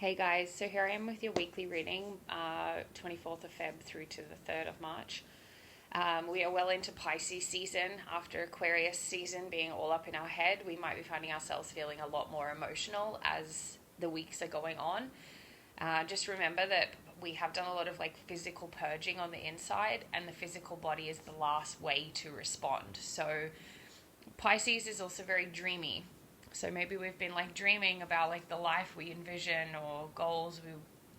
Hey guys, so here I am with your weekly reading, 24th of Feb through to the 3rd of March. We are well into Pisces season. After Aquarius season being all up in our head, we might be finding ourselves feeling a lot more emotional as the weeks are going on. Just remember that we have done a lot of physical purging on the inside, and the physical body is the last way to respond. So Pisces is also very dreamy. So maybe we've been dreaming about the life we envision, or goals we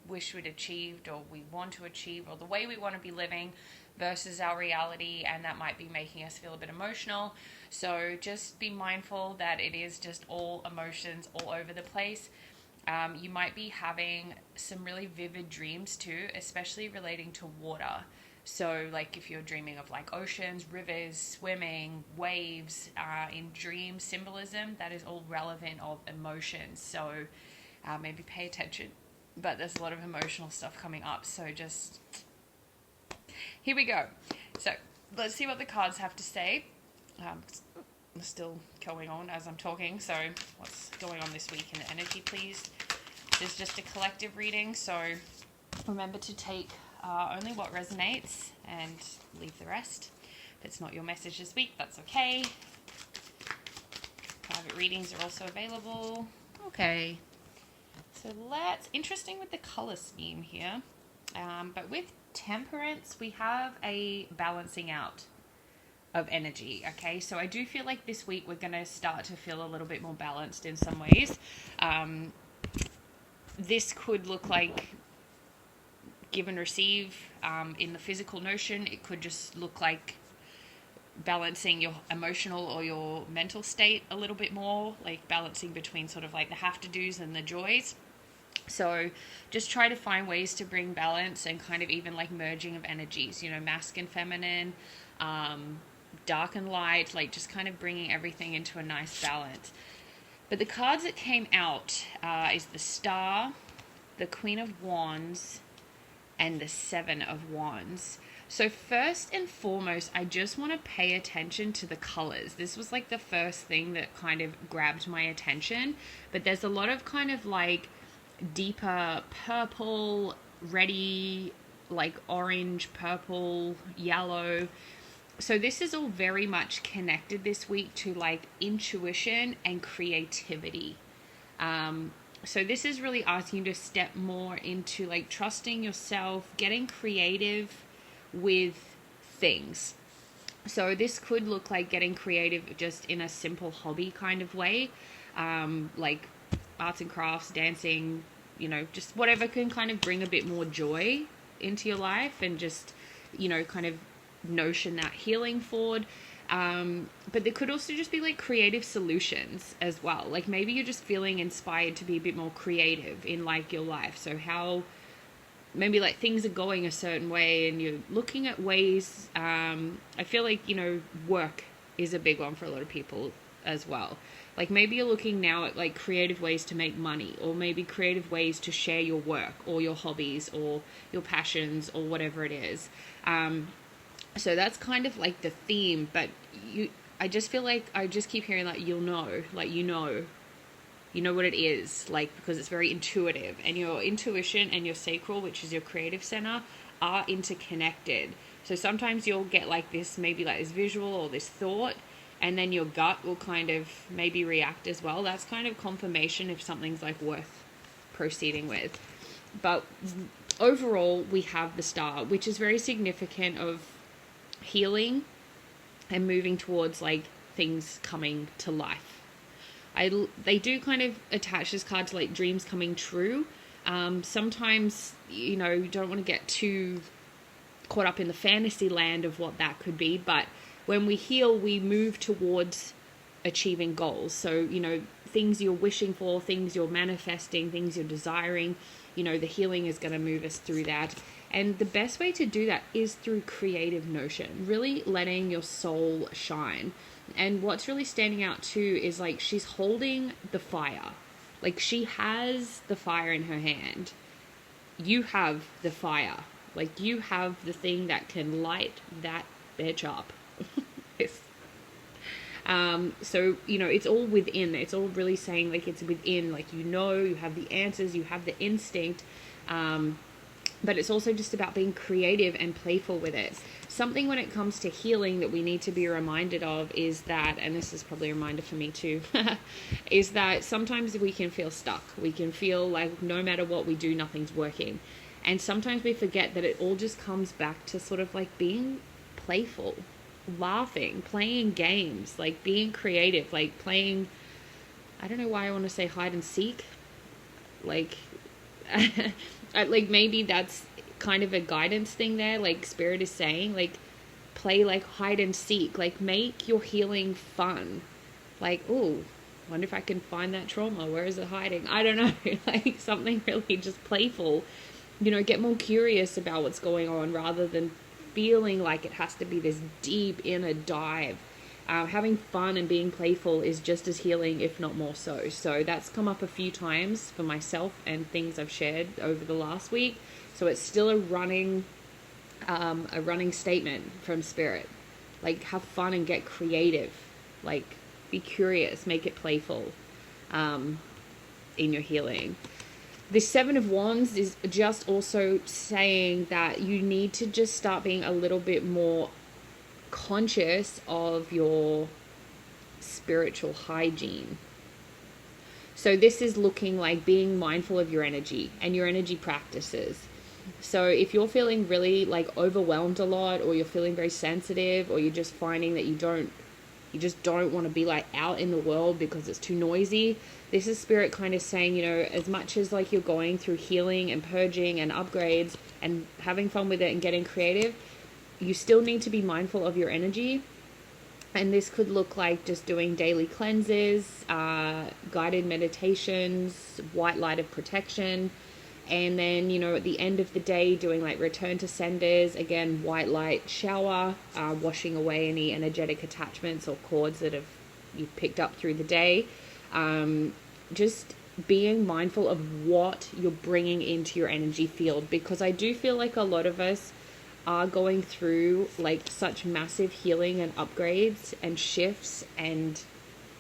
wish we'd achieved, or we want to achieve, or the way we want to be living versus our reality, and that might be making us feel a bit emotional. So just be mindful that it is just all emotions all over the place. You might be having some really vivid dreams too, especially relating to water. So if you're dreaming of oceans, rivers, swimming, waves, in dream symbolism, that is all relevant of emotions. So maybe pay attention. But there's a lot of emotional stuff coming up. So just, here we go. So let's see what the cards have to say. It's still going on as I'm talking. So what's going on this week in the energy, please? This is just a collective reading. So remember to take only what resonates and leave the rest. If it's not your message this week, that's okay. Private readings are also available. Okay. So interesting with the color scheme here. But with temperance, we have a balancing out of energy. Okay. So I do feel like this week we're going to start to feel a little bit more balanced in some ways. This could look like give and receive in the physical notion. It could just look like balancing your emotional or your mental state a little bit more, balancing between sort of the have to do's and the joys. So just try to find ways to bring balance, and kind of even merging of energies, masc and feminine, dark and light, just kind of bringing everything into a nice balance. But the cards that came out is the Star, the Queen of Wands, and the Seven of Wands. So first and foremost, I just want to pay attention to the colors. This was the first thing that kind of grabbed my attention. But there's a lot of kind of deeper purple, reddy, orange, purple, yellow. So this is all very much connected this week to intuition and creativity. So this is really asking you to step more into trusting yourself, getting creative with things. So this could look like getting creative just in a simple hobby kind of way, arts and crafts, dancing, just whatever can kind of bring a bit more joy into your life, and just, kind of notion that healing forward. But there could also just be creative solutions as well. Maybe you're just feeling inspired to be a bit more creative in your life. So how maybe things are going a certain way, and you're looking at ways. I feel work is a big one for a lot of people as well. Maybe you're looking now at creative ways to make money, or maybe creative ways to share your work or your hobbies or your passions or whatever it is. So that's kind of the theme, but I just feel I just keep hearing you know what it is, because it's very intuitive, and your intuition and your sacral, which is your creative center, are interconnected. So sometimes you'll get this, maybe this visual or this thought, and then your gut will kind of maybe react as well. That's kind of confirmation if something's worth proceeding with. But overall, we have the Star, which is very significant of healing and moving towards things coming to life. They do kind of attach this card to dreams coming true. Sometimes you don't want to get too caught up in the fantasy land of what that could be, but when we heal, we move towards achieving goals. So things you're wishing for, things you're manifesting, things you're desiring, the healing is going to move us through that. And the best way to do that is through creative notion, really letting your soul shine. And what's really standing out too is she's holding the fire. She has the fire in her hand. You have the fire. You have the thing that can light that bitch up. So, it's all within. It's all really saying, like, it's within. Like, you have the answers, you have the instinct. But it's also just about being creative and playful with it. Something when it comes to healing that we need to be reminded of is that, and this is probably a reminder for me too, is that sometimes we can feel stuck. We can feel like no matter what we do, nothing's working. And sometimes we forget that it all just comes back to sort of like being playful, laughing, playing games, like being creative, like playing, I don't know why I want to say hide and seek. Like, like maybe that's kind of a guidance thing there. Like Spirit is saying, like, play like hide and seek, like make your healing fun. Like, ooh, wonder if I can find that trauma. Where is it hiding? I don't know. Like something really just playful. Get more curious about what's going on rather than feeling like it has to be this deep inner dive. Having fun and being playful is just as healing, if not more so. So that's come up a few times for myself and things I've shared over the last week. So it's still a running statement from Spirit. Like, have fun and get creative. Like, be curious, make it playful in your healing. The Seven of Wands is just also saying that you need to just start being a little bit more conscious of your spiritual hygiene. So this is looking like being mindful of your energy and your energy practices. So if you're feeling really like overwhelmed a lot, or you're feeling very sensitive, or you're just finding that you just don't want to be like out in the world because it's too noisy, this is Spirit kind of saying, as much as like you're going through healing and purging and upgrades and having fun with it and getting creative, you still need to be mindful of your energy. And this could look like just doing daily cleanses, guided meditations, white light of protection. And then, at the end of the day, doing like return to senders, again, white light shower, washing away any energetic attachments or cords that you've picked up through the day. Just being mindful of what you're bringing into your energy field, because I do feel like a lot of us are going through like such massive healing and upgrades and shifts and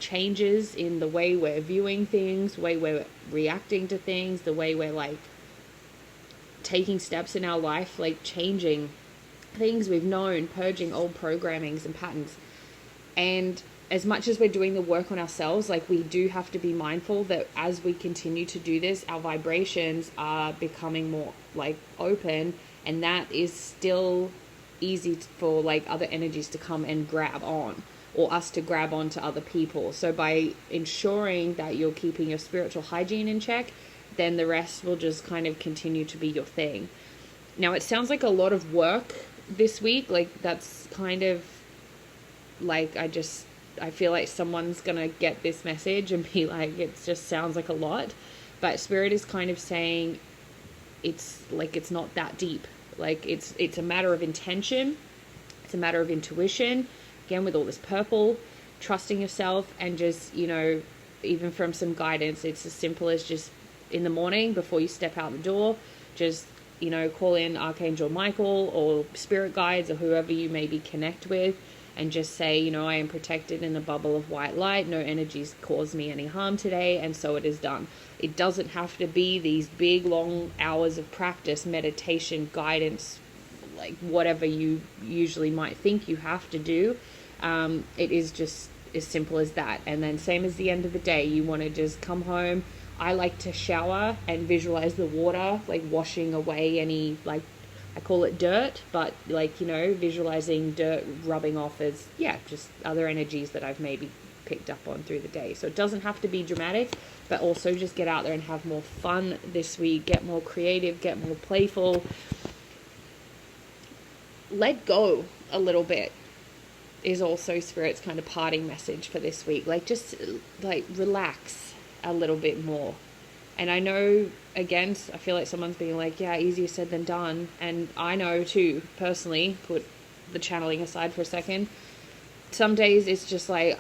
changes in the way we're viewing things, the way we're reacting to things, the way we're like taking steps in our life, like changing things we've known, purging old programmings and patterns. And as much as we're doing the work on ourselves, like we do have to be mindful that as we continue to do this, our vibrations are becoming more like open, and that is still easy for like other energies to come and grab on, or us to grab on to other people. So by ensuring that you're keeping your spiritual hygiene in check, then the rest will just kind of continue to be your thing. Now, it sounds like a lot of work this week. Like that's kind of like, I feel like someone's going to get this message and be like, it just sounds like a lot. But Spirit is kind of saying it's like, it's not that deep. Like it's a matter of intention. It's a matter of intuition. Again, with all this purple, trusting yourself, and just, even from some guidance, it's as simple as just in the morning before you step out the door, just, call in Archangel Michael or spirit guides or whoever you maybe connect with, and just say, I am protected in a bubble of white light. No energies cause me any harm today, and so it is done. It doesn't have to be these big, long hours of practice, meditation, guidance, like whatever you usually might think you have to do. It is just as simple as that. And then same as the end of the day, you want to just come home. I like to shower and visualize the water, like washing away any, like, I call it dirt, but like, visualizing dirt rubbing off as, just other energies that I've maybe picked up on through the day. So it doesn't have to be dramatic, but also just get out there and have more fun this week, get more creative, get more playful. Let go a little bit is also Spirit's kind of parting message for this week. Like, just like relax a little bit more. And I know, again, I feel like someone's being like, yeah, easier said than done. And I know too, personally, put the channeling aside for a second. Some days it's just like,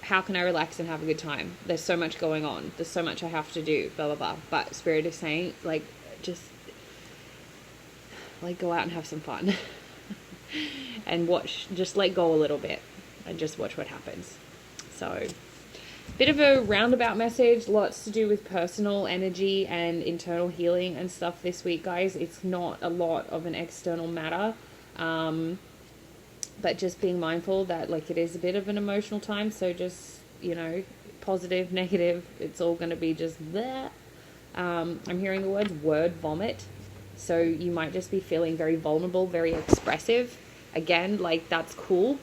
how can I relax and have a good time? There's so much going on. There's so much I have to do, blah, blah, blah. But Spirit is saying, like, just like go out and have some fun and watch, just let go a little bit. and just watch what happens. So, bit of a roundabout message, lots to do with personal energy and internal healing and stuff this week, guys. It's not a lot of an external matter, but just being mindful that, like, it is a bit of an emotional time, so just, you know, positive, negative, it's all going to be just there. I'm hearing the words word vomit, so you might just be feeling very vulnerable, very expressive. Again, like, that's cool.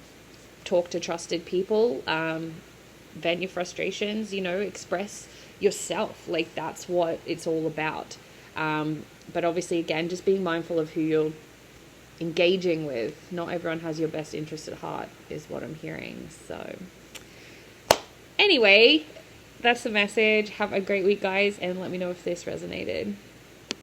Talk to trusted people, vent your frustrations, you know, express yourself. Like, that's what it's all about. But obviously, again, just being mindful of who you're engaging with. Not everyone has your best interest at heart, is what I'm hearing. So anyway, that's the message. Have a great week, guys, and let me know if this resonated.